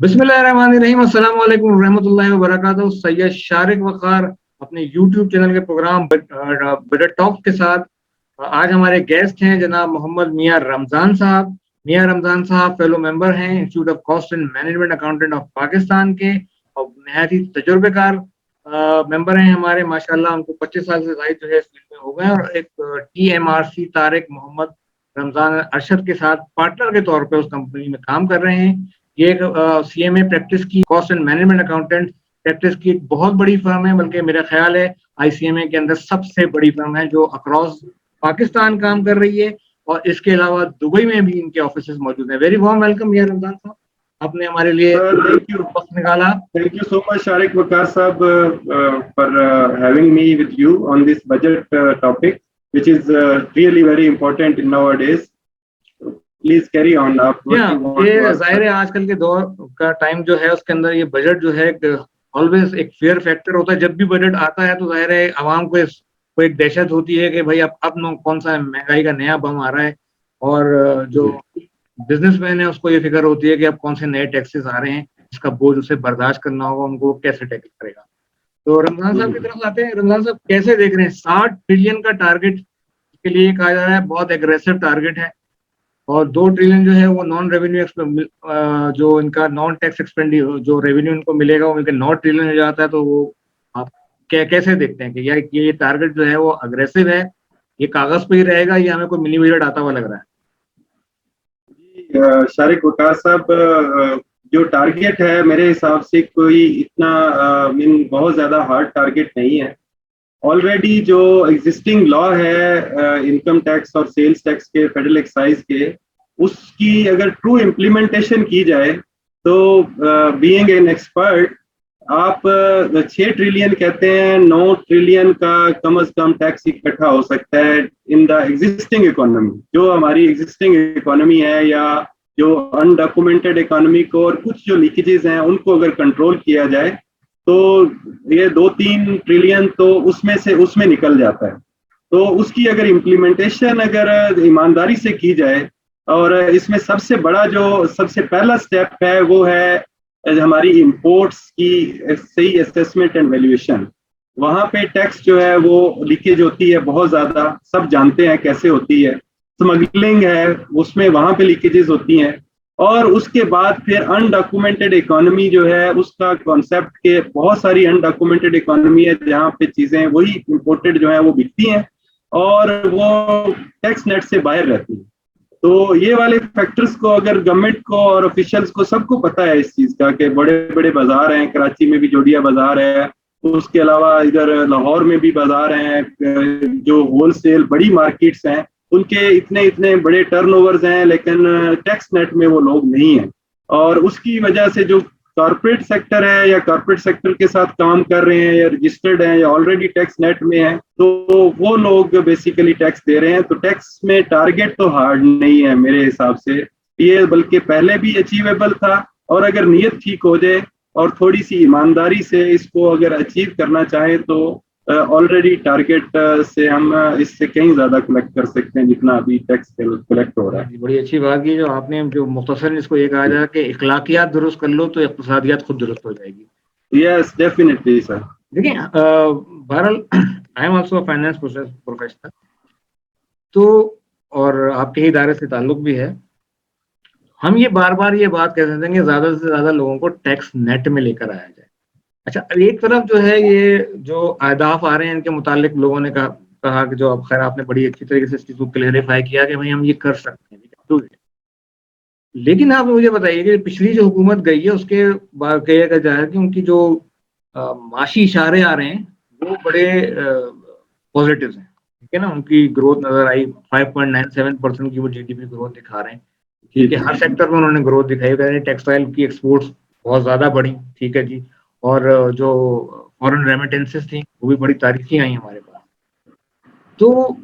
बिस्मिल्लाहिर्रहमानिर्रहीम, अस्सलाम वालेकुम रहमतुल्लाहि व बरकातहू। सैयद शारिक वक़ार अपने यूट्यूब चैनल के प्रोग्राम बजट टॉक के साथ आज हमारे गेस्ट हैं जनाब मोहम्मद मियां रमजान साहब। मियां रमजान साहब फेलो मेंबर हैं institute of cost and management accountant of Pakistan के और नहायत ही तजुर्बेकार मेंबर हैं हमारे। माशाल्लाह उनको 25 साल से ज़ायद जो है इस फील्ड में हो गए और एक TMRC तारिक मोहम्मद रमजान अरशद के साथ पार्टनर के तौर पे उस कंपनी में काम कर रहे हैं। ये एक CMA प्रैक्टिस की cost and management accountant practice की एक बहुत बड़ी फर्म है, बल्कि मेरा ख्याल है ICMA के अंदर सबसे बड़ी फर्म है जो अक्रॉस पाकिस्तान काम कर रही है और इसके अलावा दुबई में भी इनके ऑफिस मौजूद हैं। Very warm welcome Mian Ramzan sahab, आपने हमारे लिए थैंक यू वक्त निकाला। Thank you so much Shariq Waqar sahab for having me with you on this budget topic which is really very important in nowadays. Please carry on. आप ये जाहिर है आजकल के दौर का टाइम जो है उसके अंदर ये बजट जो है ऑलवेज एक फेयर फैक्टर होता है। जब भी बजट आता है तो जाहिर है आवाम को एक दहशत होती है कि भाई अब कौन सा महंगाई का नया बम आ रहा है, और जो बिजनेसमैन है उसको ये फिक्र होती है कि अब कौन से नए टैक्सेस आ रहे हैं, इसका बोझ उसे बर्दाश्त करना होगा, उनको कैसे टैकल करेगा। तो रमजान साहब की तरफ आते हैं। रमजान साहब कैसे देख रहे हैं 60 ट्रिलियन का टारगेट के लिए कहा जा रहा है, बहुत एग्रेसिव टारगेट है, और 2 ट्रिलियन जो है वो नॉन रेवेन्यू जो इनका नॉन टैक्स एक्सपेंडिचर जो रेवेन्यू इनको मिलेगा वो मिलकर 9 ट्रिलियन हो जाता है। तो वो आप कैसे देखते हैं कि यार ये टारगेट जो है वो अग्रेसिव है, ये कागज पे ही रहेगा या हमें कोई मिनी बजट आता हुआ लग रहा है? शारिक वकार साहब, जो टारगेट है मेरे हिसाब से कोई इतना बहुत ज्यादा हार्ड टारगेट नहीं है। ऑलरेडी जो एग्जिस्टिंग लॉ है इनकम टैक्स और सेल्स टैक्स के फेडरल एक्साइज के, उसकी अगर ट्रू इम्प्लीमेंटेशन की जाए तो बीइंग एन एक्सपर्ट आप 6 ट्रिलियन कहते हैं, 9 ट्रिलियन का कम अज कम टैक्स इकट्ठा हो सकता है इन द एग्जिस्टिंग इकोनॉमी। जो हमारी एग्जिस्टिंग इकोनॉमी है या जो अनडॉक्यूमेंटेड इकोनॉमी को और कुछ जो लीकेजेस हैं उनको अगर कंट्रोल किया जाए तो ये 2-3 ट्रिलियन तो उसमें निकल जाता है। तो उसकी अगर इम्प्लीमेंटेशन अगर ईमानदारी से की जाए, और इसमें सबसे पहला स्टेप है वो है हमारी इंपोर्ट्स की सही असेसमेंट एंड वैल्यूएशन। वहां पे टैक्स जो है वो लीकेज होती है बहुत ज्यादा, सब जानते हैं कैसे होती है। स्मगलिंग है उसमें वहां पे लीकेजेस होती हैं, और उसके बाद फिर अनडॉक्यूमेंटेड इकोनॉमी जो है उसका कॉन्सेप्ट के बहुत सारी अनडॉक्यूमेंटेड इकोनॉमी है जहाँ पे चीजें वही इंपोर्टेड जो है वो बिकती हैं और वो टैक्स नेट से बाहर रहती है। तो ये वाले फैक्टर्स को अगर गवर्नमेंट को और ऑफिशियल्स को सबको पता है इस चीज का कि बड़े बड़े बाजार हैं, कराची में भी जोड़िया बाजार है, उसके अलावा इधर लाहौर में भी बाजार हैं, जो होलसेल बड़ी मार्केट्स हैं उनके इतने इतने बड़े टर्नओवर्स हैं, लेकिन टैक्स नेट में वो लोग नहीं हैं। और उसकी वजह से जो कॉर्पोरेट सेक्टर है या कॉर्पोरेट सेक्टर के साथ काम कर रहे हैं या रजिस्टर्ड हैं या ऑलरेडी टैक्स नेट में हैं, तो वो लोग बेसिकली टैक्स दे रहे हैं। तो टैक्स में टारगेट तो हार्ड नहीं है मेरे हिसाब से, ये बल्कि पहले भी अचीवेबल था। और अगर नीयत ठीक हो जाए और थोड़ी सी ईमानदारी से इसको अगर अचीव करना चाहे तो ऑलरेडी टारगेट से हम इससे कहीं ज्यादा कलेक्ट कर सकते हैं जितना अभी टैक्स कलेक्ट हो रहा है। बड़ी अच्छी बात की जो आपने जो मुख्तसर इसको ये कहा जाए कि इखलाकियात दुरुस्त कर लो तो इक्तिसादियात खुद दुरुस्त हो जाएगी। Yes definitely sir. देखिए बहरहाल I am also finance professional, तो और आपके ही दायरे से ताल्लुक भी है। हम ये बार बार ये बात कह देते हैं कि ज्यादा से ज्यादा लोगों को टैक्स नेट में लेकर आया जाए। अच्छा, एक तरफ जो है ये जो अहदाफ आ रहे हैं इनके मुतालिक लोगों ने कहा कि जो अब खैर आपने बड़ी अच्छी तरीके से इस चीज को क्लेरिफाई किया कि भाई हम ये कर सकते हैं, लेकिन आप मुझे बताइए कि पिछली जो हुकूमत गई है उसके बाद कहा जाए कि उनकी जो माशी इशारे आ रहे हैं वो बड़े पॉजिटिव हैं, ठीक है ना। उनकी ग्रोथ नजर आई, 5.97% की वो GDP ग्रोथ दिखा रहे हैं, ठीक है। हर सेक्टर में उन्होंने ग्रोथ दिखाई, कह रहे हैं टेक्सटाइल की एक्सपोर्ट्स बहुत ज्यादा बढ़ी, ठीक है जी, और जो फॉरेन रेमिटेंसेस थी वो भी बड़ी तारीखी आई हमारे पास। तो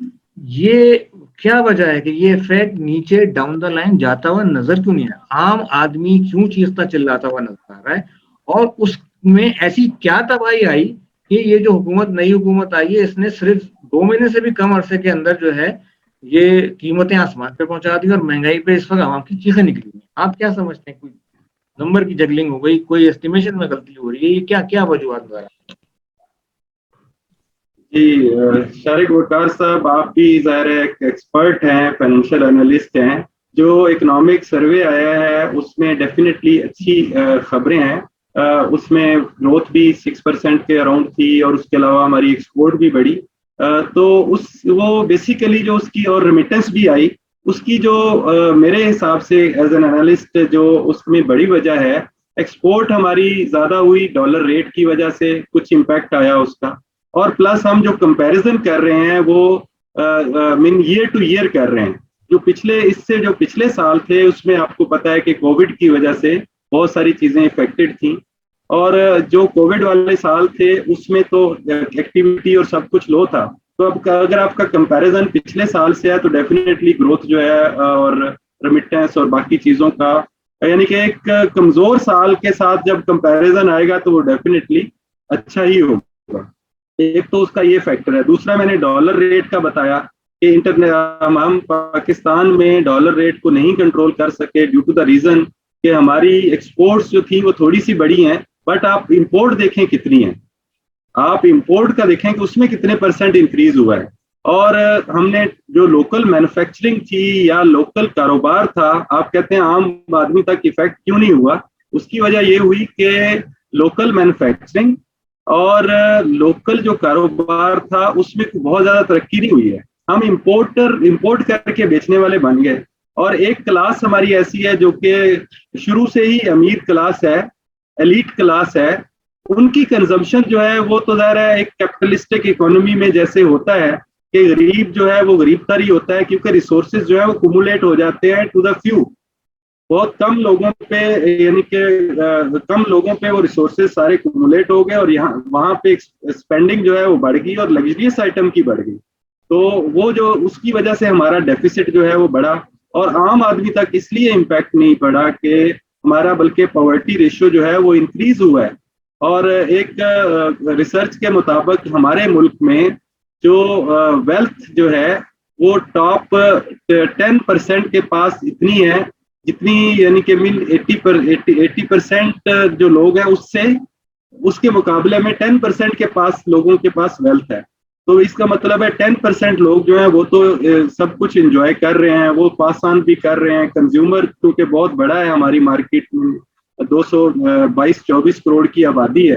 ये क्या वजह है कि ये इफेक्ट नीचे डाउन द लाइन जाता हुआ नजर क्यों नहीं आया? आम आदमी क्यों चीखता चिल्लाता हुआ नजर आ रहा है? और उसमें ऐसी क्या तबाही आई कि ये जो नई हुकूमत आई है इसने सिर्फ 2 महीने से भी कम अरसे के अंदर जो है ये कीमतें आसमान पे पहुंचा दी और महंगाई पे इस वक्त आवाम की चीखें निकली हैं। आप क्या समझते हैं? कोई नंबर की जगलिंग हो गई, कोई एस्टिमेशन में गलती हो रही है, ये क्या क्या वजूहत द्वारा? जी शारिक वकार साहब, आप भी ज़ाहिर है एक एक्सपर्ट हैं, फाइनेंशियल एनालिस्ट हैं। जो इकोनॉमिक सर्वे आया है उसमें डेफिनेटली अच्छी खबरें हैं। उसमें ग्रोथ भी 6% के अराउंड थी और उसके अलावा हमारी एक्सपोर्ट भी बढ़ी। तो उस वो बेसिकली जो उसकी और रेमिटेंस भी आई, उसकी जो मेरे हिसाब से एज एन एनालिस्ट जो उसमें बड़ी वजह है, एक्सपोर्ट हमारी ज़्यादा हुई, डॉलर रेट की वजह से कुछ इम्पैक्ट आया उसका। और प्लस हम जो कंपैरिजन कर रहे हैं वो मीन ईयर टू ईयर कर रहे हैं। जो पिछले साल थे उसमें आपको पता है कि कोविड की वजह से बहुत सारी चीजें इफेक्टेड थी। और जो कोविड वाले साल थे उसमें तो एक्टिविटी और सब कुछ लो था। तो अब अगर आपका कंपैरिजन पिछले साल से है तो डेफिनेटली ग्रोथ जो है और रेमिटेंस और बाकी चीजों का, यानी कि एक कमजोर साल के साथ जब कंपैरिजन आएगा तो वो डेफिनेटली अच्छा ही होगा। एक तो उसका ये फैक्टर है। दूसरा मैंने डॉलर रेट का बताया कि हम पाकिस्तान में डॉलर रेट को नहीं कंट्रोल कर सके ड्यू टू द रीजन कि हमारी एक्सपोर्ट्स जो थी वो थोड़ी सी बड़ी हैं, बट आप इंपोर्ट देखें कितनी है, आप इंपोर्ट का देखें कि उसमें कितने परसेंट इंक्रीज हुआ है। और हमने जो लोकल मैन्युफैक्चरिंग थी या लोकल कारोबार था, आप कहते हैं आम आदमी तक इफेक्ट क्यों नहीं हुआ, उसकी वजह ये हुई कि लोकल मैन्युफैक्चरिंग और लोकल जो कारोबार था उसमें बहुत ज्यादा तरक्की नहीं हुई है। हम इंपोर्ट करके बेचने वाले बन गए। और एक क्लास हमारी ऐसी है जो कि शुरू से ही अमीर क्लास है, एलीट क्लास है। उनकी कंजम्पशन जो है वो तो ज़ाहिर है एक कैपिटलिस्टिक इकोनॉमी में जैसे होता है कि गरीब जो है वो गरीब तर ही होता है, क्योंकि रिसोर्सेज जो है वो कुमुलेट हो जाते हैं टू द फ्यू। बहुत कम लोगों पे, यानी कि कम लोगों पे वो रिसोर्सेज सारे कुमुलेट हो गए और यहाँ वहां पे स्पेंडिंग जो है वो बढ़ गई और लग्जरियस आइटम की बढ़ गई। तो वो जो उसकी वजह से हमारा डेफिसिट जो है वो बढ़ा और आम आदमी तक इसलिए इम्पैक्ट नहीं पड़ा कि हमारा, बल्कि पॉवर्टी रेशियो जो है वो इंक्रीज हुआ है। और एक रिसर्च के मुताबिक हमारे मुल्क में जो वेल्थ जो है वो टॉप 10% के पास इतनी है जितनी, यानी कि मीन 80% जो लोग हैं उससे, उसके मुकाबले में 10% के पास लोगों के पास वेल्थ है। तो इसका मतलब है 10% लोग जो है वो तो सब कुछ एंजॉय कर रहे हैं, वो पास ऑन भी कर रहे हैं। कंज्यूमर क्योंकि बहुत बड़ा है, हमारी मार्केट में 222-24 करोड़ की आबादी है,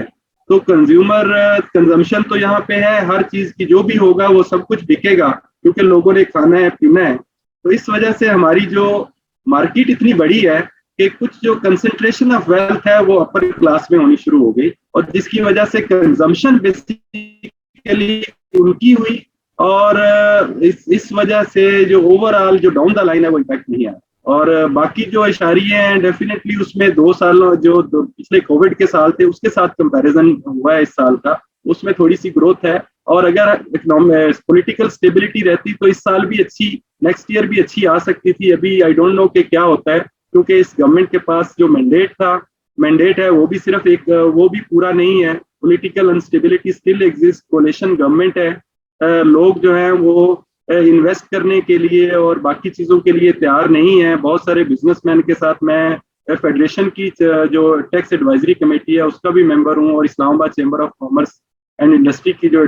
तो कंज्यूमर कंजम्पशन तो यहाँ पे है, हर चीज की जो भी होगा वो सब कुछ बिकेगा क्योंकि लोगों ने खाना है पीना है। तो इस वजह से हमारी जो मार्केट इतनी बड़ी है कि कुछ जो कंसंट्रेशन ऑफ वेल्थ है वो अपर क्लास में होनी शुरू हो गई और जिसकी वजह से कंजम्पशन बेसिकली उनकी हुई। और इस वजह से जो ओवरऑल जो डाउन द लाइन है वो इम्पैक्ट नहीं आया। और बाकी जो इशारिये हैं डेफिनेटली उसमें 2 साल जो पिछले कोविड के साल थे उसके साथ कंपैरिजन हुआ है इस साल का, उसमें थोड़ी सी ग्रोथ है। और अगर पॉलिटिकल स्टेबिलिटी रहती तो इस साल भी अच्छी, नेक्स्ट ईयर भी अच्छी आ सकती थी। अभी आई डोंट नो कि क्या होता है, क्योंकि इस गवर्नमेंट के पास जो मैंडेट है वो भी सिर्फ एक, वो भी पूरा नहीं है। Political instability still exist, कोalition government है। लोग जो हैं वो इन्वेस्ट करने के लिए और बाकी चीज़ों के लिए तैयार नहीं है। बहुत सारे बिजनेसमैन के साथ मैं फेडरेशन की जो टैक्स एडवाइजरी कमेटी है उसका भी मेंबर हूँ और Islamabad chamber of commerce and industry की जो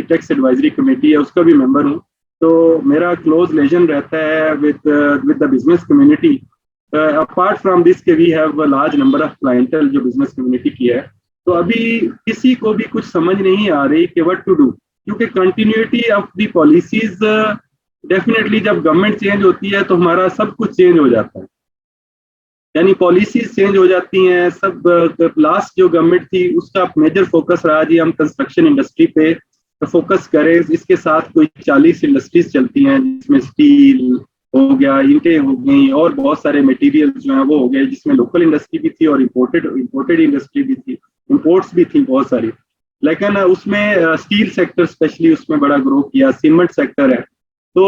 टैक्स एडवाइजरी कमेटी है उसका भी मेंबर हूँ। तो मेरा क्लोज रिलेशन रहता है with the business community. Apart from this के we have a large number of clientele जो बिजनेस कम्युनिटी की है। तो अभी किसी को भी कुछ समझ नहीं आ रही कि व्हाट टू डू, क्योंकि continuity of the policies definitely जब गवर्नमेंट चेंज होती है तो हमारा सब कुछ चेंज हो जाता है, यानी पॉलिसीज चेंज हो जाती हैं सब। लास्ट जो गवर्नमेंट थी उसका मेजर फोकस रहा जी हम कंस्ट्रक्शन इंडस्ट्री पे फोकस करें, इसके साथ कोई 40 इंडस्ट्रीज चलती हैं जिसमें स्टील हो गया, ईंटें हो गई और बहुत सारे मटेरियल्स जो हैं वो हो गए, जिसमें लोकल इंडस्ट्री भी थी और इम्पोर्टेड इंडस्ट्री भी थी, इम्पोर्ट्स भी थी बहुत सारी। लेकिन उसमें स्टील सेक्टर स्पेशली उसमें बड़ा ग्रो किया, सीमेंट सेक्टर है तो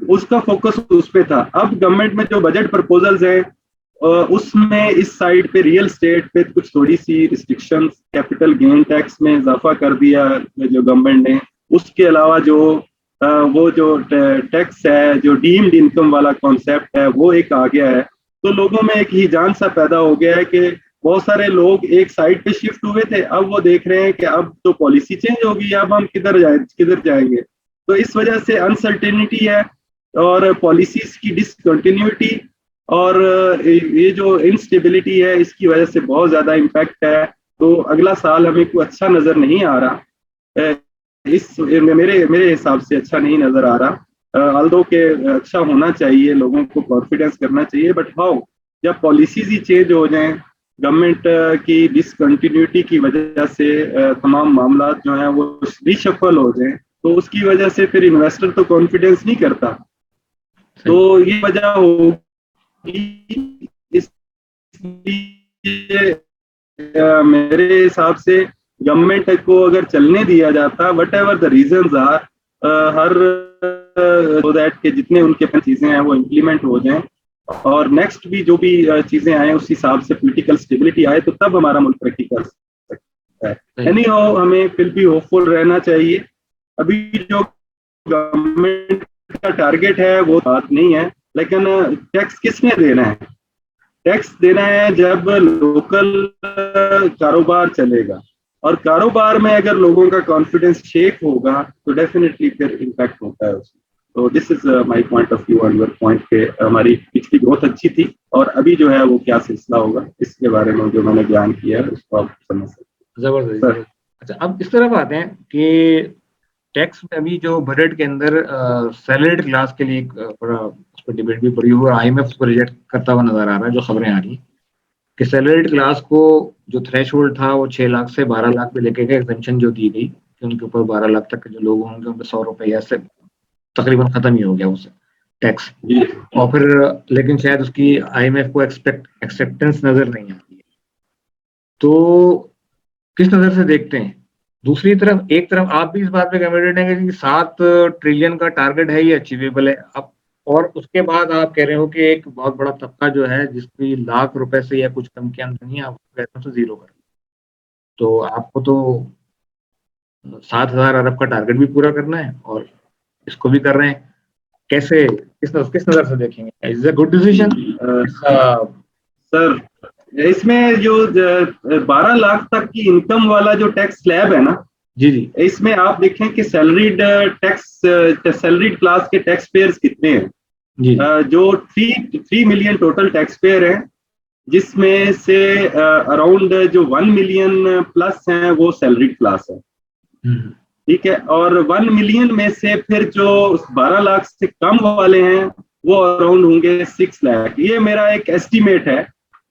उसका फोकस उस पर था। अब गवर्नमेंट में जो बजट प्रपोजल्स हैं उसमें इस साइड पे रियल स्टेट पे कुछ थोड़ी सी रिस्ट्रिक्शंस, कैपिटल गेन टैक्स में इजाफा कर दिया जो गवर्नमेंट ने। उसके अलावा जो वो जो टैक्स है, जो डीम्ड इनकम वाला कॉन्सेप्ट है वो एक आ गया है। तो लोगों में एक हिजान सा पैदा हो गया है कि बहुत सारे लोग एक साइड पे शिफ्ट हुए थे, अब वो देख रहे हैं कि अब तो पॉलिसी चेंज होगी, अब हम किधर जाएंगे। तो इस वजह से अनसर्टेनिटी है और पॉलिसीज की डिसकंटिन्यूटी और ये जो इंस्टेबिलिटी है, इसकी वजह से बहुत ज्यादा इम्पैक्ट है। तो अगला साल हमें कोई अच्छा नजर नहीं आ रहा, इस मेरे मेरे हिसाब से अच्छा नहीं नजर आ रहा। ऑल्दो के अच्छा होना चाहिए, लोगों को कॉन्फिडेंस करना चाहिए, बट हाउ, जब पॉलिसीज ही चेंज हो जाएं, गवर्नमेंट की डिसकंटिन्यूटी की वजह से तमाम मामला जो है वो रिशफल हो जाएं, तो उसकी वजह से फिर इन्वेस्टर तो कॉन्फिडेंस नहीं करता। तो ये वजह होगी, इसलिए मेरे हिसाब से गवर्नमेंट को अगर चलने दिया जाता, whatever the reasons are, हर सो दैट के जितने उनके पास चीजें हैं वो इम्प्लीमेंट हो जाएं और नेक्स्ट भी जो भी चीजें आए उस हिसाब से पॉलिटिकल स्टेबिलिटी आए, तो तब हमारा मुल्क तरक्की कर सकता है। एनी हाउ, हमें फिर भी होपफुल रहना चाहिए। अभी जो गवर्नमेंट का टारगेट है वो बात नहीं है, लेकिन टैक्स किसने देना है? टैक्स देना है जब लोकल कारोबार चलेगा, और कारोबार में अगर लोगों का कॉन्फिडेंस शेक होगा तो डेफिनेटली फिर इम्पैक्ट होता है उसमें। तो this is my point of view on your point के हमारी पिछली ग्रोथ अच्छी थी और अभी जो है वो क्या सिलसिला होगा, इसके बारे में जो मैंने बयान किया है उसको आप समझ सकते। जबरदस्त। अच्छा, अब इस तरफ आते हैं कि टैक्स में अभी जो बजट के अंदर सैलरीड क्लास के लिए बड़ा उस पर डिबेट भी पड़ी हुई है, IMF उसको रिजेक्ट करता हुआ नजर आ रहा है, जो खबरें आ रही कि सैलरीड क्लास को जो थ्रेशोल्ड था वो 6 लाख से 12 लाख पे लेके गए, एग्जेम्पशन जो दी गई कि उनके ऊपर 12 लाख तक के जो लोग होंगे उन पर 100 रुपया से तकरीबन खत्म ही हो गया उससे टैक्स। और फिर लेकिन शायद उसकी IMF को एक्सेप्टेंस नजर नहीं आती है। तो किस नजर से देखते हैं? दूसरी तरफ, एक तरफ आप भी इस बात पे कमिटेड हैं कि 7 ट्रिलियन का टारगेट है, ये अचीवेबल है अब, और उसके बाद आप कह रहे हो कि एक बहुत बड़ा तबका जो है जिसकी लाख रुपए से या कुछ कम के अंदर नहीं, आप कहते हो तो जीरो कर, तो आपको तो 7,000 अरब का टारगेट भी पूरा करना है और इसको भी कर रहे हैं। कैसे, किस नजर से देखेंगे? Is a good decision? Sir, इसमें जो 12 लाख तक की इनकम वाला जो टैक्स स्लैब है ना, जी जी, इसमें आप देखें कि सैलरीड क्लास के टैक्स पेयर्स कितने हैं जी। जो 3 मिलियन टोटल टैक्स पेयर है, जिसमें से अराउंड जो 1 मिलियन प्लस हैं वो सैलरीड क्लास है, ठीक है। और 1 मिलियन में से फिर जो 12 लाख से कम वाले हैं वो अराउंड होंगे 6 लाख। ये मेरा एक एस्टिमेट है,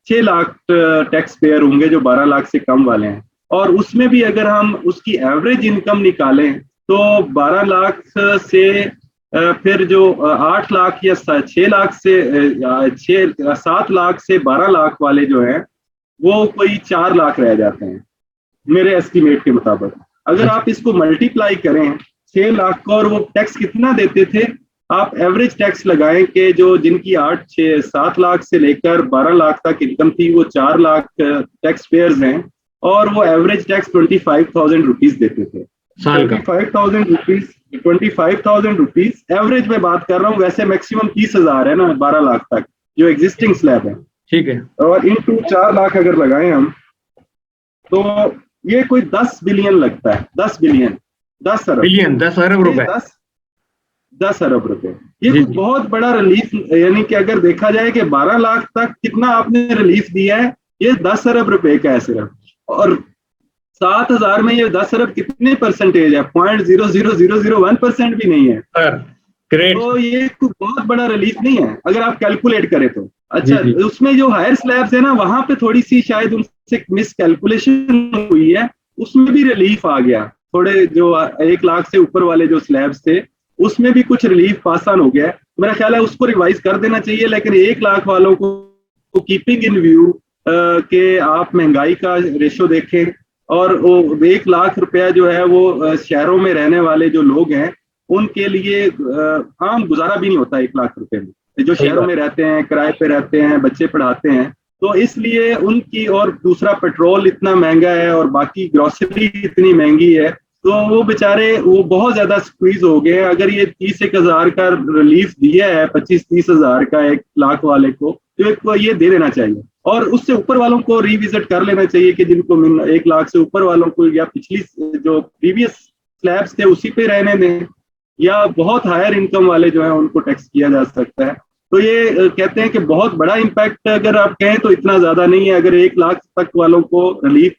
6 लाख टैक्स पेयर होंगे जो 12 लाख से कम वाले हैं। और उसमें भी अगर हम उसकी एवरेज इनकम निकालें तो 12 लाख से फिर जो 8 लाख या 6 लाख से 7 लाख से 12 लाख वाले जो हैं वो कोई 4 लाख रह जाते हैं मेरे एस्टिमेट के मुताबिक। अगर आप इसको मल्टीप्लाई करें 6 लाख को, और वो टैक्स कितना देते थे, आप एवरेज टैक्स लगाएं कि जो जिनकी 7 लाख से लेकर 12 लाख तक इनकम थी वो 4 लाख टैक्स पेयर्स हैं, और वो एवरेज टैक्स 25,000 रुपीज देते थे। 25,000 रुपीज एवरेज में बात कर रहा हूँ, वैसे मैक्सिमम 30,000 है ना 12 लाख तक जो एग्जिस्टिंग स्लैब है, ठीक है। और इनटू 4 लाख अगर लगाएं हम तो ये कोई 10 बिलियन लगता है, 10 बिलियन, 10 अरब रुपए, 10 अरब रुपए। ये बहुत बड़ा रिलीफ, यानी कि अगर देखा जाए कि 12 लाख तक कितना आपने रिलीफ दिया है, ये 10 अरब रुपए का है सिर्फ। और 7,000 में ये 10 अरब कितने परसेंटेज है? 0.00001% भी नहीं है। तो ये बहुत बड़ा रिलीफ नहीं है अगर आप कैलकुलेट करें तो। अच्छा, उसमें जो हायर स्लैब्स है ना, वहां पे थोड़ी सी शायद उनसे मिस कैलकुलेशन हुई है, उसमें भी रिलीफ आ गया। थोड़े जो 1 लाख से ऊपर वाले जो स्लैब्स थे उसमें भी कुछ रिलीफ पास ऑन हो गया है। मेरा ख्याल है उसको रिवाइज कर देना चाहिए, लेकिन 1 लाख वालों को कीपिंग इन व्यू के आप महंगाई का रेशो देखें, और वो 1 लाख रुपया जो है वो शहरों में रहने वाले जो लोग हैं उनके लिए आम गुजारा भी नहीं होता 1 लाख रुपए में, जो शहरों में रहते हैं, किराए पे रहते हैं, बच्चे पढ़ाते हैं, तो इसलिए उनकी। और दूसरा, पेट्रोल इतना महंगा है और बाकी ग्रोसरी इतनी महंगी है, तो वो बेचारे वो बहुत ज्यादा स्क्वीज हो गए। अगर ये 30-1 हजार का रिलीफ दिया है, 25-30 हजार का 1 लाख वाले को, तो एक को ये दे देना चाहिए, और उससे ऊपर वालों को रिविजिट कर लेना चाहिए कि जिनको 1 लाख से ऊपर वालों को या पिछली जो प्रीवियस स्लैब्स थे उसी पे रहने दें, या बहुत हायर इनकम वाले जो है उनको टैक्स किया जा सकता है। तो ये कहते हैं कि बहुत बड़ा इम्पैक्ट अगर आप कहें तो इतना ज्यादा नहीं है। अगर 1 लाख तक वालों को रिलीफ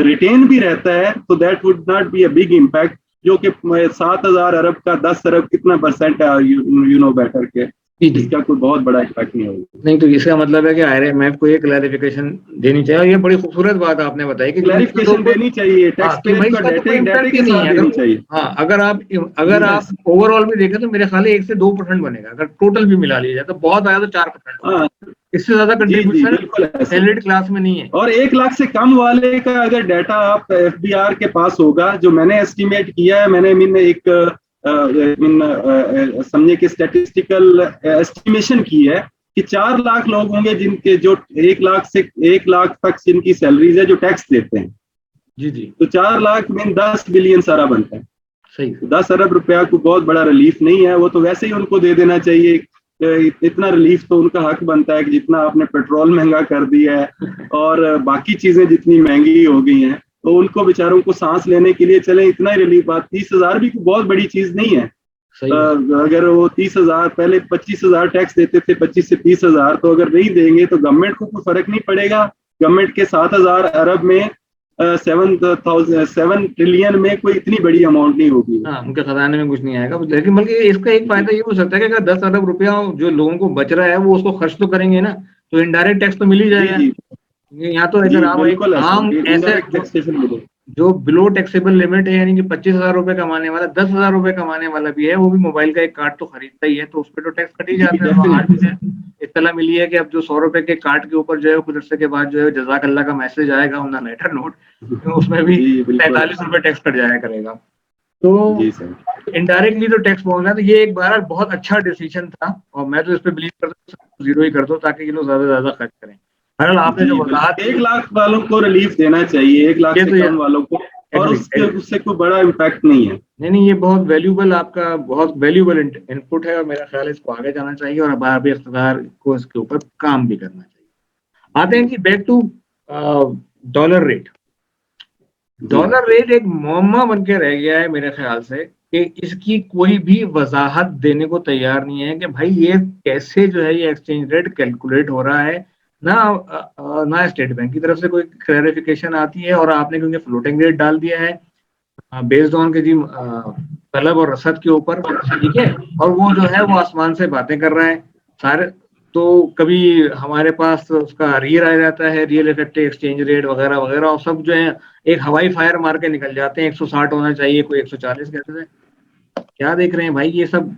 रिटेन भी रहता है तो that would not be a big impact, जो कि 7,000 अरब का 10 अरब कितना परसेंट है, यू नो बेटर के, इसका कोई बहुत बड़ा इम्पैक्ट नहीं होगा। नहीं, तो इसका मतलब है कि IMF को ये क्लैरिफिकेशन देनी चाहिए, और ये बड़ी खूबसूरत बात आपने बताई कि क्लैरिफिकेशन देनी चाहिए, टैक्स पेयर को डेटा के साथ देनी चाहिए। हाँ, अगर आप ओवरऑल भी देखें तो मेरे ख्याल 1 से 2% बनेगा, अगर टोटल भी मिला लिया जाए तो बहुत आया तो 4%। इससे ज्यादा कंट्रीब्यूशन सैलरीड क्लास में नहीं है। और 1 लाख से कम वाले का अगर डाटा आप FBR के पास होगा, जो मैंने एस्टिमेट किया है, मैंने एक समझे कि स्टैटिस्टिकल एस्टिमेशन की है कि 4 लाख लोग होंगे जिनके जो 1 लाख तक जिनकी सैलरीज है जो टैक्स देते हैं। जी। तो 4 लाख में 10 बिलियन सारा बनता है। सही। 10 अरब रुपया को बहुत बड़ा रिलीफ नहीं है, वो तो वैसे ही उनको दे देना चाहिए। इतना रिलीफ तो उनका हक बनता है कि जितना आपने पेट्रोल महंगा कर दिया है और बाकी चीजें जितनी महंगी हो गई हैं, तो उनको बेचारों को सांस लेने के लिए चले इतना ही रिलीफ। बात 30,000 भी बहुत बड़ी चीज नहीं है। अगर वो 30,000 पहले 25,000 टैक्स देते थे, 25 से 30,000, तो अगर नहीं देंगे तो गवर्नमेंट को कोई फर्क नहीं पड़ेगा। गवर्नमेंट के 7,000 अरब में 7 ट्रिलियन में कोई इतनी बड़ी अमाउंट नहीं होगी। हाँ, उनके खजाने में कुछ नहीं आएगा। लेकिन बल्कि इसका एक फायदा ये हो सकता है कि अगर 10 अरब रुपया जो लोगों को बच रहा है वो उसको खर्च तो करेंगे ना, तो इनडायरेक्ट टैक्स तो मिल ही जाएगा। यहाँ तो अगर आप ऐसे जो बिलो टैक्सेबल लिमिट है, यानी कि 25,000 रुपए कमाने वाला 10,000 रुपए कमाने वाला भी है, वो भी मोबाइल का एक कार्ड तो खरीदता ही है, तो उस पर तो टैक्स कट ही जाता है। आज मुझे इत्तला मिली है कि अब जो 100 रुपए के कार्ड के ऊपर जो है कुछ अर्से के बाद जो है जज़ाक अल्लाह का मैसेज आएगा ऑन द लेटर नोट, तो उसमें भी 45 रुपए टैक्स कट जाया करेगा। तो इनडायरेक्टली तो टैक्स पहुंचना, तो ये एक बार बहुत अच्छा डिसीजन था, और मैं तो इस पे बिलीव करता हूँ 0 ही कर दो ताकि ये लोग ज्यादा से ज्यादा खर्च करें। आपने जो कहा 1 लाख वालों को रिलीफ देना चाहिए, 1 लाख से कम वालों को, और उससे कोई बड़ा इम्पैक्ट नहीं है। नहीं, ये बहुत वैल्यूबल, आपका बहुत वैल्यूबल इनपुट है, और मेरा ख्याल है इसको आगे जाना चाहिए और अब इख्तियार को इसके ऊपर काम भी करना चाहिए। आते हैं कि back to dollar rate. Dollar rate एक मुअम्मा बन के रह गया है मेरे ख्याल से, कि इसकी कोई भी वजाहत देने को तैयार नहीं है कि भाई ये कैसे जो है ये एक्सचेंज रेट कैलकुलेट हो रहा है। ना स्टेट बैंक की तरफ से कोई क्लैरिफिकेशन आती है, और आपने क्योंकि फ्लोटिंग रेट डाल दिया है बेस्ड ऑन के जी तलब और रसद के ऊपर, ठीक है, और वो जो है वो आसमान से बातें कर रहा है सारे। तो कभी हमारे पास उसका रियल आ जाता है, रियल इफेक्टिव एक्सचेंज रेट वगैरह वगैरह, और सब जो है एक हवाई फायर मार के निकल जाते हैं। 160 होना चाहिए, कोई 140 कहते हैं। क्या देख रहे हैं भाई, ये सब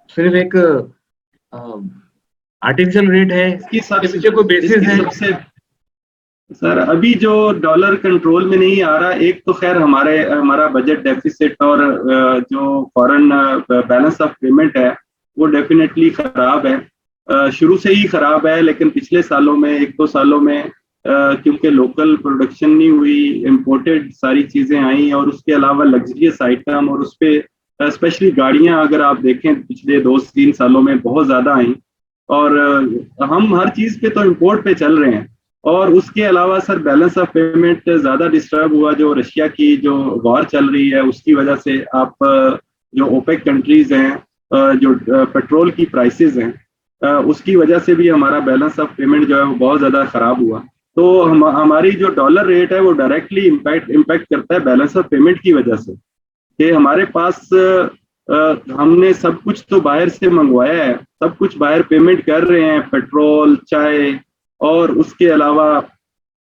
सिर्फ एक आर्टिफिशियल रेट है, इसके कोई बेसिस है? सर अभी जो डॉलर कंट्रोल में नहीं आ रहा, एक तो खैर हमारा बजट डेफिसिट और जो फॉरेन बैलेंस ऑफ पेमेंट है वो डेफिनेटली खराब है, शुरू से ही खराब है। लेकिन पिछले सालों में 1-2 सालों में क्योंकि लोकल प्रोडक्शन नहीं हुई, इम्पोर्टेड सारी चीजें आई, और उसके अलावा लग्जरियस आइटम, और उस पर स्पेशली गाड़ियां अगर आप देखें पिछले 2-3 सालों में बहुत ज्यादा आई, और हम हर चीज पे तो इम्पोर्ट पे चल रहे हैं। और उसके अलावा सर बैलेंस ऑफ पेमेंट ज़्यादा डिस्टर्ब हुआ, जो रशिया की जो वॉर चल रही है उसकी वजह से। आप जो ओपेक कंट्रीज हैं, जो पेट्रोल की प्राइसेस हैं, उसकी वजह से भी हमारा बैलेंस ऑफ पेमेंट जो है वो बहुत ज़्यादा ख़राब हुआ। तो हमारी जो डॉलर रेट है वो डायरेक्टली इम्पैक्ट करता है बैलेंस ऑफ पेमेंट की वजह से, कि हमारे पास हमने सब कुछ तो बाहर से मंगवाया है, सब कुछ बाहर पेमेंट कर रहे हैं, पेट्रोल, चाय, और उसके अलावा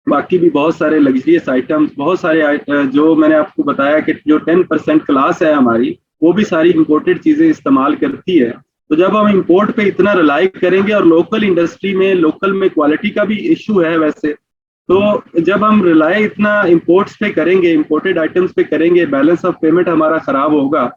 बाकी भी बहुत सारे लग्जरियस आइटम्स, बहुत सारे जो मैंने आपको बताया कि जो 10% क्लास है हमारी, वो भी सारी इंपोर्टेड चीज़ें इस्तेमाल करती है। तो जब हम इंपोर्ट पे इतना रिलाई करेंगे, और लोकल इंडस्ट्री में लोकल में क्वालिटी का भी इशू है वैसे, तो जब हम रिलाई इतना इंपोर्ट्स पे करेंगे, इंपोर्टेड आइटम्स पे करेंगे, बैलेंस ऑफ पेमेंट हमारा खराब होगा,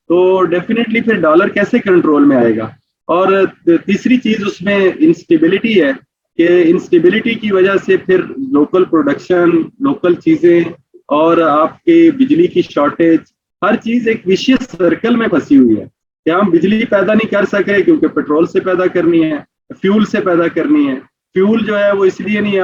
तो डेफिनेटली फिर डॉलर कैसे कंट्रोल में आएगा। और तीसरी चीज़ उसमें इंस्टेबिलिटी है, कि इंस्टेबिलिटी की वजह से फिर लोकल प्रोडक्शन, लोकल चीज़ें, और आपके बिजली की शॉर्टेज, हर चीज़ एक विशियस सर्कल में फंसी हुई है कि हम बिजली पैदा नहीं कर सके क्योंकि पेट्रोल से पैदा करनी है, फ्यूल से पैदा करनी है। फ्यूल जो है वो इसलिए नहीं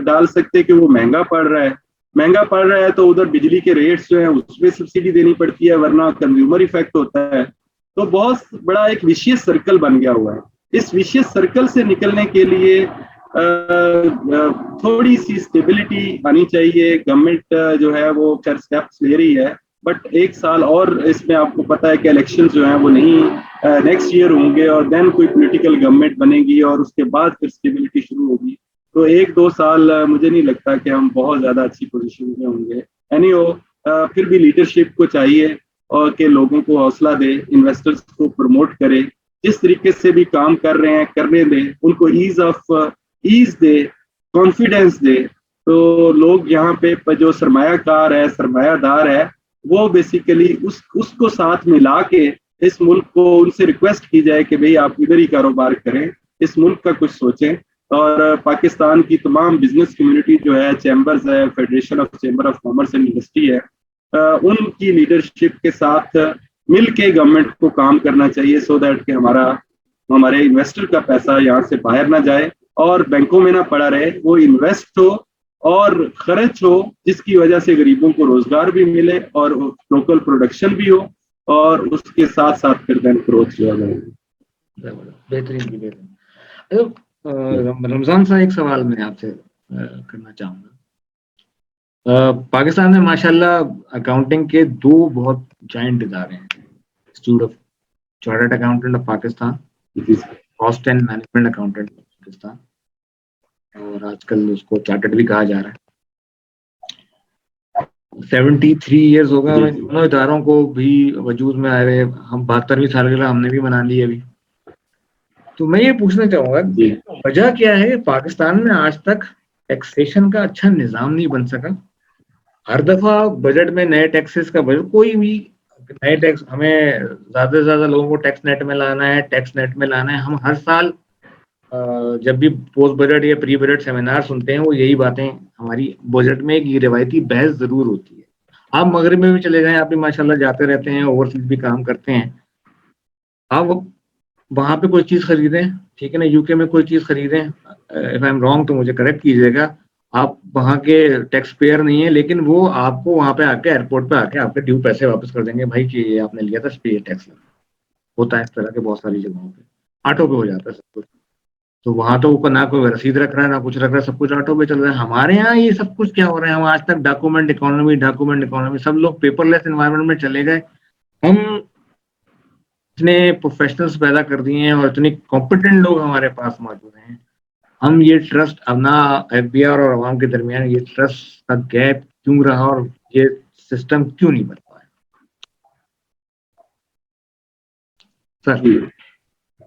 डाल सकते कि वो महंगा पड़ रहा है। महंगा पड़ रहा है तो उधर बिजली के रेट्स जो है उसमें सब्सिडी देनी पड़ती है, वरना कंज्यूमर इफेक्ट होता है। तो बहुत बड़ा एक विशियस सर्कल बन गया हुआ है। इस विशियस सर्कल से निकलने के लिए थोड़ी सी स्टेबिलिटी आनी चाहिए। गवर्नमेंट जो है वो खैर स्टेप्स ले रही है, बट एक साल और इसमें आपको पता है कि इलेक्शन जो है वो नहीं नेक्स्ट ईयर होंगे, और देन कोई पॉलिटिकल गवर्नमेंट बनेगी और उसके बाद फिर स्टेबिलिटी शुरू होगी। तो 1-2 साल मुझे नहीं लगता कि हम बहुत ज्यादा अच्छी पोजीशन में होंगे। फिर भी लीडरशिप को चाहिए और के लोगों को हौसला दे, इन्वेस्टर्स को प्रमोट करे, जिस तरीके से भी काम कर रहे हैं करने दे, उनको ईज दे, कॉन्फिडेंस दे। तो लोग यहाँ पे जो सरमायाकार है, सरमायादार है, वो बेसिकली उसको साथ मिला के इस मुल्क को उनसे रिक्वेस्ट की जाए कि भाई आप इधर ही कारोबार करें, इस मुल्क का कुछ सोचें। और पाकिस्तान की तमाम बिजनेस कम्युनिटी जो है, चैम्बर्स है, federation of chamber of commerce and industry है, उनकी लीडरशिप के साथ मिल के गवर्नमेंट को काम करना चाहिए, सो दैट कि हमारे इन्वेस्टर का पैसा यहाँ से बाहर ना जाए और बैंकों में ना पड़ा रहे, वो इन्वेस्ट हो और खर्च हो, जिसकी वजह से गरीबों को रोजगार भी मिले और लोकल प्रोडक्शन भी हो, और उसके साथ साथ फिर देन ग्रोथ जो है। बेहतरीन। रमजान साहब, एक सवाल मैं आपसे करना चाहूंगा। पाकिस्तान में माशाल्लाह अकाउंटिंग के 2 बहुत जायंट इदारे हैं, institute of chartered accountant of Pakistan, cost and management accountant Pakistan, और आजकल उसको चार्टर्ड भी कहा जा रहा है। 73 ईयर्स हो गए दोनों इदारों को भी वजूद में आए हुए। हम 72वीं सालगिरह हमने भी मना ली अभी। तो मैं ये पूछना चाहूंगा वजह क्या है पाकिस्तान में आज तक टैक्सेशन का अच्छा निजाम नहीं बन सका। हर दफा बजट में नए टैक्सेस का बजट, कोई भी नए टैक्स, हमें ज्यादा से ज्यादा लोगों को टैक्स नेट में लाना है। हम हर साल जब भी पोस्ट बजट या प्री बजट सेमिनार सुनते हैं, वो यही बातें, हमारी बजट में एक रिवायती बहस जरूर होती है। आप मगरब में भी चले जाएं, आप भी माशाल्लाह जाते रहते हैं, ओवरसीज भी काम करते हैं, आप वहां पे कोई चीज खरीदें, ठीक है ना, यूके में कोई चीज खरीदें, इफ आई एम रॉन्ग तो मुझे करेक्ट कीजिएगा, आप वहां के टैक्स पेयर नहीं है, लेकिन वो आपको वहां पे आके एयरपोर्ट पे आके आपके ड्यू पैसे वापस कर देंगे, भाई कि ये आपने लिया था, इस पे ये टैक्स लगा। होता है इस तरह के बहुत सारी जगहों पे, ऑटो पे हो जाता है सब कुछ। तो वहां तो ना कोई रसीद रख रहा है, ना कुछ रख रहा है, सब कुछ ऑटो पे चल रहा है। हमारे यहाँ ये सब कुछ क्या हो रहा है, हम आज तक डॉक्यूमेंट इकोनॉमी, सब लोग पेपरलेस एनवायरनमेंट में चले गए। हम इतने प्रोफेशनल्स पैदा कर दिए हैं और इतने कॉम्पिटेंट लोग हमारे पास मौजूद हैं, हम ये ट्रस्ट, अब ना एफबीआर और अवाम के दरमियान ये ट्रस्ट का गैप क्यों रहा और ये सिस्टम क्यों नहीं बन पाया सर?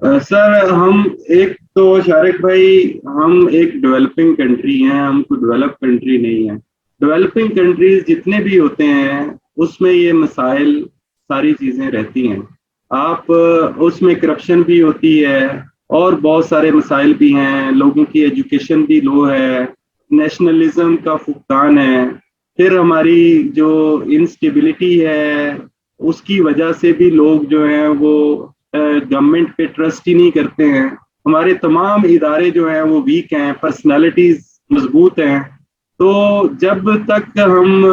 सर हम एक तो शारिक भाई, हम एक डेवलपिंग कंट्री हैं, हम कोई डेवलप कंट्री नहीं है। डेवलपिंग कंट्रीज जितने भी होते हैं उसमें ये मसाइल सारी चीजें रहती हैं। आप उसमें करप्शन भी होती है और बहुत सारे मसाइल भी हैं, लोगों की एजुकेशन भी लो है, नेशनलिज्म का फुकदान है, फिर हमारी जो इंस्टेबिलिटी है उसकी वजह से भी लोग जो हैं वो गवर्नमेंट पे ट्रस्ट ही नहीं करते हैं। हमारे तमाम इदारे जो हैं वो वीक हैं, पर्सनालिटीज मजबूत हैं। तो जब तक हम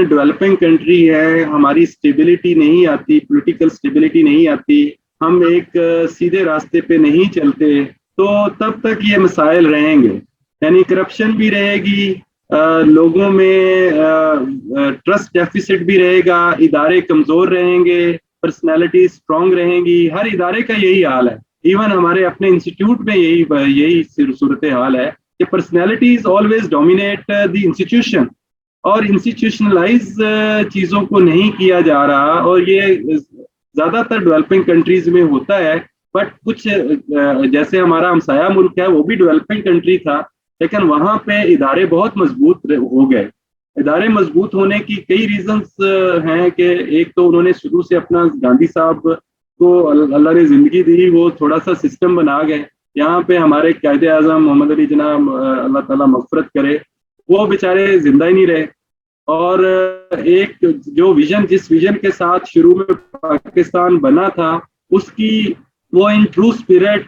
डेवलपिंग कंट्री है, हमारी स्टेबिलिटी नहीं आती, पॉलिटिकल स्टेबिलिटी नहीं आती, हम एक सीधे रास्ते पे नहीं चलते, तो तब तक ये मसाइल रहेंगे। यानी करप्शन भी रहेगी, लोगों में ट्रस्ट डेफिसिट भी रहेगा, इदारे कमजोर रहेंगे, पर्सनालिटी स्ट्रांग रहेंगी। हर इदारे का यही हाल है, इवन हमारे अपने इंस्टीट्यूट में यही सूरत हाल है कि personalities always dominate the institution, और इंस्टीट्यूशनलाइज चीजों को नहीं किया जा रहा, और ये ज्यादातर डेवलपिंग कंट्रीज में होता है। बट कुछ जैसे हमारा हमसाया मुल्क है, वो भी डेवलपिंग कंट्री था, लेकिन वहां पे इदारे बहुत मजबूत हो गए। इदारे मजबूत होने की कई रीजंस हैं कि एक तो उन्होंने शुरू से अपना, गांधी साहब को अल्लाह ने जिंदगी दी, वो थोड़ा सा सिस्टम बना गए। यहाँ पे हमारे कायदे आजम मोहम्मद अली जनाब, अल्लाह ताला मगफरत करे, वो बेचारे जिंदा ही नहीं रहे। और एक जो विजन, जिस विजन के साथ शुरू में पाकिस्तान बना था, उसकी वो इन ट्रू स्पिरिट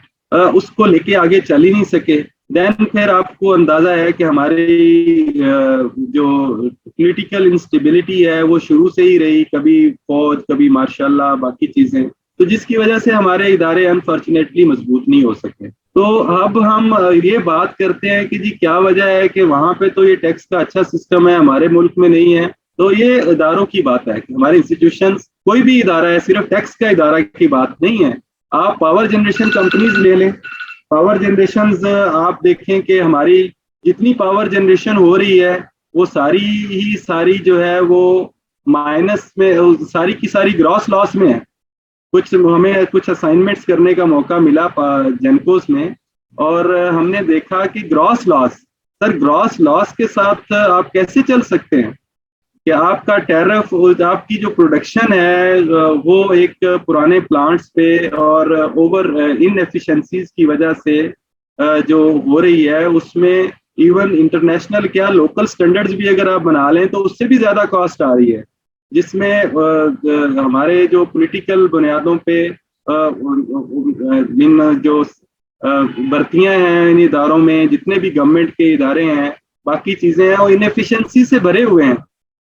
उसको लेके आगे चल ही नहीं सके, देन फिर आपको अंदाजा है कि हमारी जो पॉलिटिकल इंस्टेबिलिटी है वो शुरू से ही रही, कभी फौज, कभी मार्शल, बाकी चीजें, तो जिसकी वजह से हमारे इदारे अनफॉर्चुनेटली मजबूत नहीं हो सके। तो अब हम ये बात करते हैं कि जी क्या वजह है कि वहां पे तो ये टैक्स का अच्छा सिस्टम है, हमारे मुल्क में नहीं है। तो ये इदारों की बात है कि हमारे इंस्टीट्यूशंस, कोई भी इदारा है, सिर्फ टैक्स का इदारा की बात नहीं है। आप पावर जनरेशन कंपनीज ले लें, पावर जनरेशन आप देखें कि हमारी जितनी पावर जनरेशन हो रही है वो सारी ही सारी जो है वो माइनस में, सारी की सारी ग्रॉस लॉस में है। कुछ हमें कुछ असाइनमेंट्स करने का मौका मिला जेनकोस में, और हमने देखा कि gross loss, sir gross loss के साथ आप कैसे चल सकते हैं कि आपका टैरिफ, आपकी जो प्रोडक्शन है वो एक पुराने प्लांट्स पे और ओवर इनएफिशिएंसीज की वजह से जो हो रही है उसमें इवन इंटरनेशनल क्या लोकल स्टैंडर्ड्स भी अगर आप बना लें तो उससे भी ज्यादा कॉस्ट आ रही है, जिसमें हमारे जो पॉलिटिकल बुनियादों पे इन जो भर्तियां हैं इन इदारों में, जितने भी गवर्नमेंट के इदारे हैं, बाकी चीजें हैं, वो इनएफिशिएंसी से भरे हुए हैं।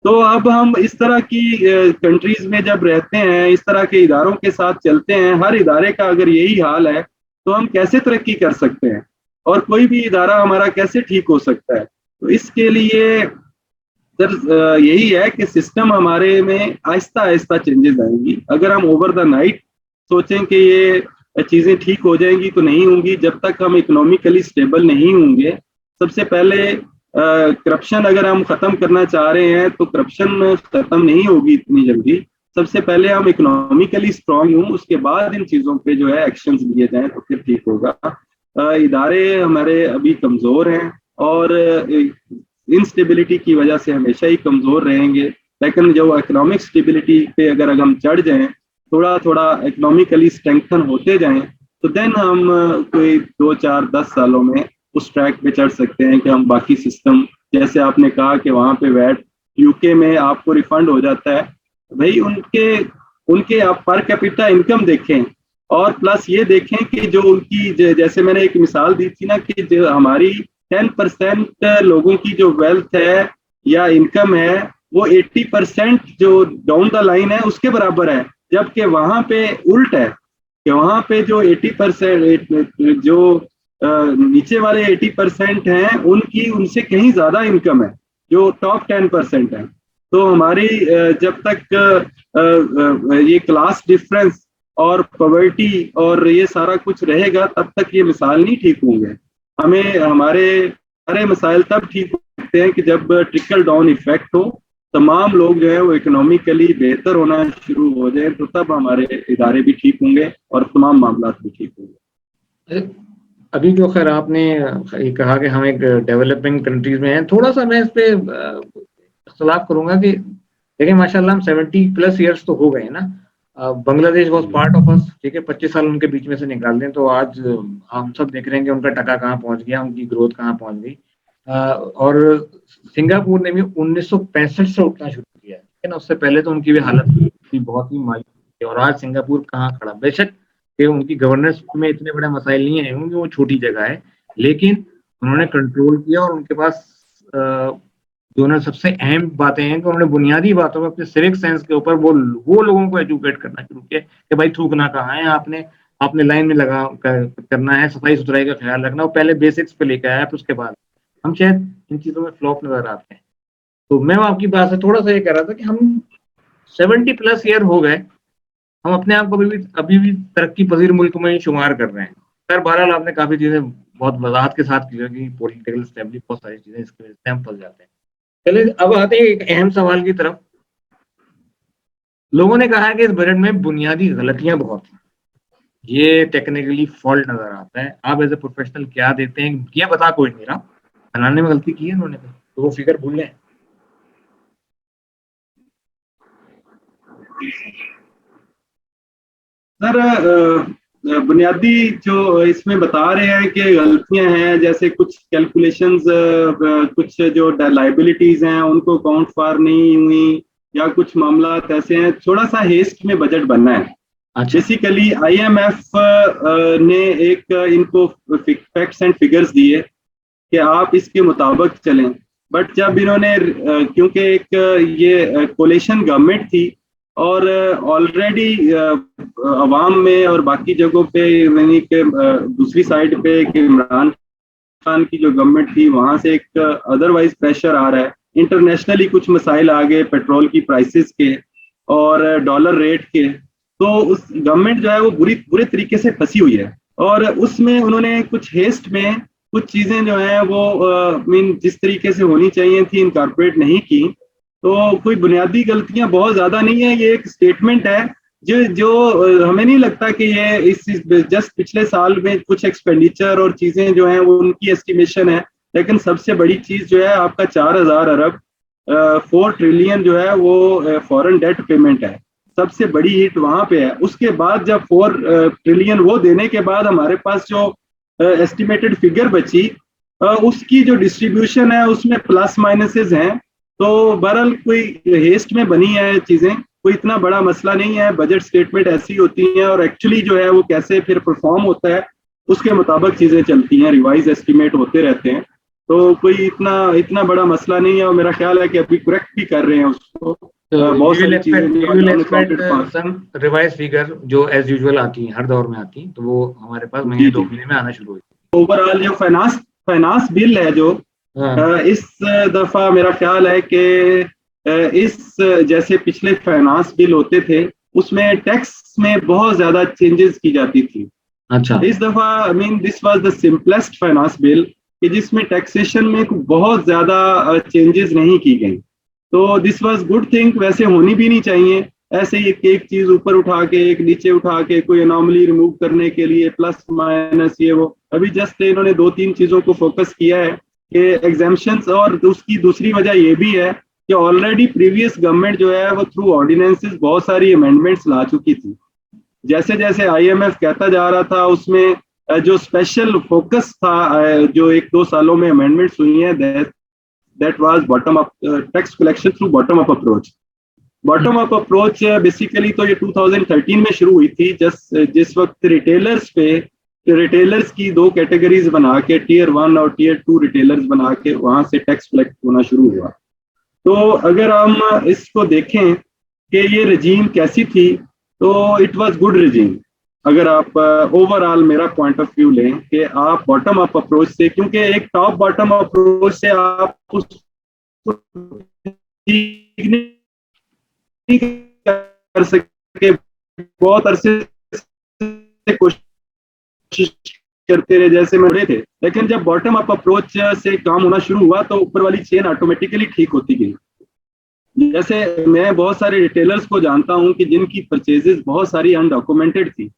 तो अब हम इस तरह की कंट्रीज में जब रहते हैं, इस तरह के इदारों के साथ चलते हैं, हर इदारे का अगर यही हाल है तो हम कैसे तरक्की कर सकते हैं और कोई भी इदारा हमारा कैसे ठीक हो सकता है। तो इसके लिए सर यही है कि सिस्टम हमारे में आहिस्ता आहिस्ता चेंजेस आएंगी। अगर हम ओवर द नाइट सोचें कि ये चीज़ें ठीक हो जाएंगी तो नहीं होंगी, जब तक हम इकोनॉमिकली स्टेबल नहीं होंगे। सबसे पहले करप्शन अगर हम खत्म करना चाह रहे हैं तो करप्शन खत्म नहीं होगी इतनी जल्दी। सबसे पहले हम इकोनॉमिकली स्ट्रांग हों, उसके बाद इन चीज़ों पे जो है एक्शंस लिए जाएं तो फिर ठीक होगा। इदारे हमारे अभी कमज़ोर हैं और इंस्टेबिलिटी की वजह से हमेशा ही कमज़ोर रहेंगे, लेकिन जो इकोनॉमिक स्टेबिलिटी पे अगर हम चढ़ जाएं, थोड़ा थोड़ा इकोनॉमिकली स्ट्रेंथन होते जाएं, तो देन हम कोई 2, 4, 10 सालों में उस ट्रैक पे चढ़ सकते हैं कि हम बाकी सिस्टम, जैसे आपने कहा कि वहाँ पे वैट यूके में आपको रिफंड हो जाता है, भाई उनके उनके आप पर कैपिटा इनकम देखें और प्लस ये देखें कि जो उनकी जैसे मैंने एक मिसाल दी थी ना कि जो हमारी 10% लोगों की जो वेल्थ है या इनकम है वो 80% जो डाउन द लाइन है उसके बराबर है, जबकि वहां पे उल्ट है कि वहां पे जो 80% जो नीचे वाले 80% हैं उनकी उनसे कहीं ज्यादा इनकम है जो टॉप 10% है। तो हमारी जब तक ये क्लास डिफरेंस और पॉवर्टी और ये सारा कुछ रहेगा तब तक ये मिसाल नहीं ठीक होंगे। हमें हमारे सारे मसाइल तब ठीक हो सकते हैं कि जब ट्रिकल डाउन इफेक्ट हो, तमाम लोग जो है वो इकोनॉमिकली बेहतर होना शुरू हो जाए, तो तब हमारे इदारे भी ठीक होंगे और तमाम मामला भी ठीक होंगे। अभी जो खैर आपने ये कहा कि हम एक डेवलपिंग कंट्रीज में हैं, थोड़ा सा मैं इस पे इख्तलाफ करूंगा कि देखिए माशाल्लाह हम 70+ ईयर्स तो हो गए हैं ना। Bangladesh was part of us, ठीक है, 25 साल उनके बीच में से निकाल दें तो आज हम सब देख रहे हैं कि उनका टका कहाँ पहुंच गया, उनकी ग्रोथ कहाँ पहुंच गई। और सिंगापुर ने भी 1965 से उठना शुरू किया है, लेकिन उससे पहले तो उनकी भी हालत बहुत ही मायूस थी। और आज सिंगापुर कहाँ खड़ा, बेशक कि उनकी गवर्नेंस में इतने बड़े मसाइल नहीं है क्योंकि वो छोटी जगह है, लेकिन उन्होंने कंट्रोल किया और उनके पास दोनों सबसे अहम बातें हैं कि उन्होंने बुनियादी बातों में अपने सिविक सेंस के ऊपर वो लोगों को एजुकेट करना शुरू किया कि भाई थूकना कहाँ है, आपने लाइन में लगा करना है, सफाई सुथराई का ख्याल रखना। वो पहले बेसिक्स पे लेकर आया, फिर उसके बाद हम शायद इन चीजों में फ्लॉप नजर आते हैं। तो मैं आपकी बात से थोड़ा सा ये कह रहा था कि हम 70+ ईयर हो गए, हम अपने आप को अभी भी तरक्की पजीर मुल्क में शुमार कर रहे हैं। खैर बहरहाल आपने काफी चीजें बहुत वजाहत के साथ की कि पॉलिटिकल स्टेबिलिटी, बहुत सारी चीजें इसकी वजह से हम फंस जाते हैं। चलिए अब आते हैं एक अहम सवाल की तरफ। लोगों ने कहा है कि इस बजट में बुनियादी गलतियां बहुत हैं, ये टेक्निकली फॉल्ट नजर आता है। आप एज ए प्रोफेशनल क्या देते हैं? ये बता कोई नहीं रहा, बनाने में गलती की है उन्होंने तो वो फिगर भूल लें। सर बुनियादी जो इसमें बता रहे हैं कि गलतियां हैं, जैसे कुछ कैलकुलेशंस, कुछ जो लाइबिलिटीज हैं उनको काउंट फॉर नहीं हुई, या कुछ मामला ऐसे हैं, थोड़ा सा हेस्ट में बजट बनना है। अच्छा बेसिकली IMF ने एक इनको फैक्ट्स एंड फिगर्स दिए कि आप इसके मुताबिक चलें, बट जब इन्होंने क्योंकि एक ये कोलेशन गवर्नमेंट थी और ऑलरेडी अवाम में और बाकी जगहों पे यानी कि दूसरी साइड पे कि इमरान खान की जो गवर्नमेंट थी वहां से एक अदरवाइज प्रेशर आ रहा है, इंटरनेशनली कुछ मसाइल आ गए पेट्रोल की प्राइसेस के और डॉलर रेट के, तो उस गवर्नमेंट जो है वो बुरे तरीके से फंसी हुई है और उसमें उन्होंने कुछ हेस्ट में कुछ चीजें जो है वो मीन जिस तरीके से होनी चाहिए थी इनकॉर्पोरेट नहीं की। तो कोई बुनियादी गलतियां बहुत ज्यादा नहीं है, ये एक स्टेटमेंट है जो जो हमें नहीं लगता कि ये इस जस्ट पिछले साल में कुछ एक्सपेंडिचर और चीजें जो हैं वो उनकी एस्टिमेशन है, लेकिन सबसे बड़ी चीज जो है आपका 4,000 अरब 4 ट्रिलियन जो है वो फॉरेन डेट पेमेंट है, सबसे बड़ी हिट वहां पे है। उसके बाद जब 4 ट्रिलियन वो देने के बाद हमारे पास जो एस्टिमेटेड फिगर बची उसकी जो डिस्ट्रीब्यूशन है उसमें प्लस माइनसेस हैं। तो बहरहाल कोई हेस्ट में बनी है चीजें, कोई इतना बड़ा मसला नहीं है, बजट स्टेटमेंट ऐसी होती है और एक्चुअली जो है वो कैसे फिर परफॉर्म होता है उसके मुताबिक चीजें चलती हैं, रिवाइज एस्टिमेट होते रहते हैं, तो कोई इतना इतना बड़ा मसला नहीं है और मेरा ख्याल है कि अभी करेक्ट भी कर रहे हैं उसको। बहुत सारी चीजें सम रिवाइज फिगर जो एज यूजुअल आती हैं, हर दौर में आती हैं, तो वो हमारे पास महीने 2 महीने में आना शुरू हुई। ओवरऑल जो फाइनेंस बिल है जो इस दफा मेरा ख्याल है कि इस जैसे पिछले फाइनेंस बिल होते थे उसमें टैक्स में बहुत ज्यादा चेंजेस की जाती थी। अच्छा, इस दफा I mean this was the simplest finance bill कि जिसमें टैक्सेशन में बहुत ज्यादा चेंजेस नहीं की गई, तो दिस वाज गुड थिंग, वैसे होनी भी नहीं चाहिए। ऐसे ही एक चीज ऊपर उठा के एक नीचे उठा के कोई अनोमली रिमूव करने के लिए प्लस माइनस ये वो, अभी जस्ट इन्होंने 2-3 चीजों को फोकस किया है कि एग्जाम्पशंस, और उसकी दूसरी वजह ये भी है कि ऑलरेडी प्रीवियस गवर्नमेंट जो है वो थ्रू ऑर्डिनेंसेस बहुत सारी अमेंडमेंट्स ला चुकी थी। जैसे जैसे IMF कहता जा रहा था उसमें जो स्पेशल फोकस था जो 1-2 सालों में अमेंडमेंट्स हुई हैं, that was bottom up tax collection through bottom up approach. Bottom up approach basically तो ये 2013 में शुरू हुई थी, जिस वक्त रिटेलर्स की 2 कैटेगरीज बना के टियर 1 और टियर 2 रिटेलर्स बना के वहां से टैक्स कलेक्ट होना शुरू हुआ। तो अगर हम इसको देखें कि ये रजीम कैसी थी, तो इट वाज गुड रजीम। अगर आप ओवरऑल मेरा पॉइंट ऑफ व्यू लें कि आप बॉटम अप अप्रोच से, क्योंकि एक टॉप बॉटम अप्रोच से आप उसको नहीं कर सके, बहुत अरसे से कोशिश करते रहे जैसे मैं रहे थे, लेकिन जब बॉटम अप अप्रोच से काम होना शुरू हुआ तो ऊपर वाली चेन ऑटोमेटिकली ठीक होती गई। जैसे मैं बहुत सारे रिटेलर्स को जानता हूं कि जिनकी परचेजेस बहुत सारी अनडॉक्यूमेंटेड थी,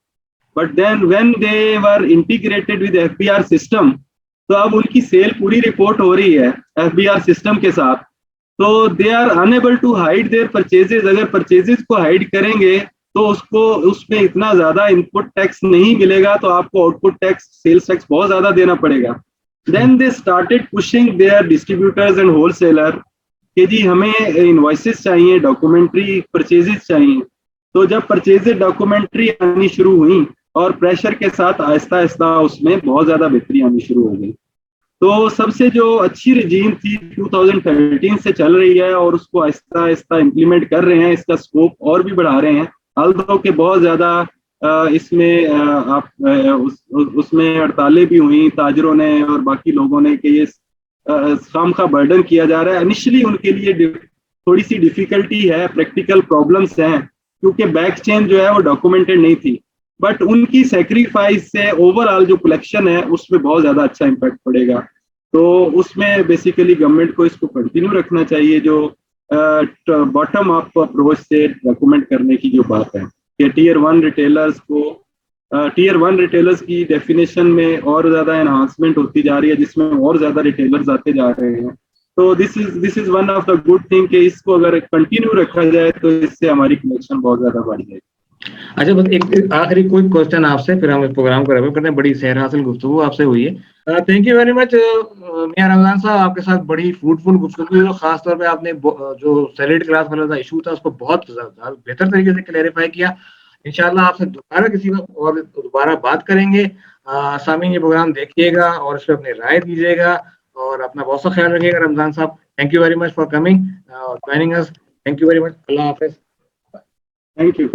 but then when they were integrated with FBR system, तो अब उनकी सेल पूरी रिपोर्ट हो रही है FBR सिस्टम के साथ, तो they are unable to hide their purchases. अगर परचेजेस को हाइड करेंगे तो उसमें इतना ज्यादा इनपुट टैक्स नहीं मिलेगा, तो आपको आउटपुट टैक्स सेल्स टैक्स बहुत ज्यादा देना पड़ेगा। Then they started pushing their distributors and wholesaler कि जी हमें इनवॉइसेस चाहिए, डॉक्यूमेंट्री परचेजेस चाहिए। तो जब परचेजेस डॉक्यूमेंट्री आनी शुरू हुई और प्रेशर के साथ आहिस्ता आहिस्ता उसमें बहुत ज्यादा बेहतरी आनी शुरू हो गई। तो सबसे जो अच्छी रजीम थी 2013 से चल रही है और उसको आहिस्ता आहिस्ता इम्प्लीमेंट कर रहे हैं, इसका स्कोप और भी बढ़ा रहे हैं, although के बहुत ज्यादा इसमें उसमें हड़तालें भी हुई ताजरों ने और बाकी लोगों ने कि ये खामखा बर्डन किया जा रहा है। इनिशियली उनके लिए थोड़ी सी डिफिकल्टी है, प्रैक्टिकल प्रॉब्लम्स हैं क्योंकि बैक चेन जो है वो डॉक्यूमेंटेड नहीं थी, बट उनकी सेक्रीफाइस से ओवरऑल जो कलेक्शन है उसमें बहुत ज्यादा अच्छा इम्पैक्ट पड़ेगा। तो उसमें बेसिकली गवर्नमेंट को इसको कंटिन्यू रखना चाहिए, जो बॉटम अप अप्रोच से डॉक्यूमेंट करने की जो बात है कि टियर 1 रिटेलर्स की डेफिनेशन में और ज्यादा एनहांसमेंट होती जा रही है, जिसमें और ज्यादा रिटेलर्स आते जा रहे हैं। तो this is one of the good thing कि इसको अगर कंटिन्यू रखा जाए तो इससे हमारी कलेक्शन बहुत ज्यादा बढ़ जाएगी। अच्छा, बस एक आखिरी कोई क्वेश्चन आपसे, फिर हम इस प्रोग्राम को रैप करते हैं। बड़ी सेहर हासिल गुफ्तगू आपसे हुई है। थैंक यू वेरी मच मियां रमजान साहब, आपके साथ बड़ी फ्रूटफुल गुफ्तगू हुई। खासतौर पे आपने जो सैलरीड क्लास वाला था इशू था उसको बहुत बेहतर तरीके से क्लैरिफाई किया। इंशाल्लाह आपसे दोबारा किसी वक्त और दोबारा बात करेंगे। सामीन ये प्रोग्राम देखिएगा और इस पे अपनी राय दीजिएगा और अपना बहुत सा ख्याल रखिएगा। रमजान साहब, thank you very much for coming joining us. Thank you very much. Allah Hafiz. Thank you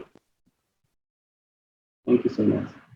so much.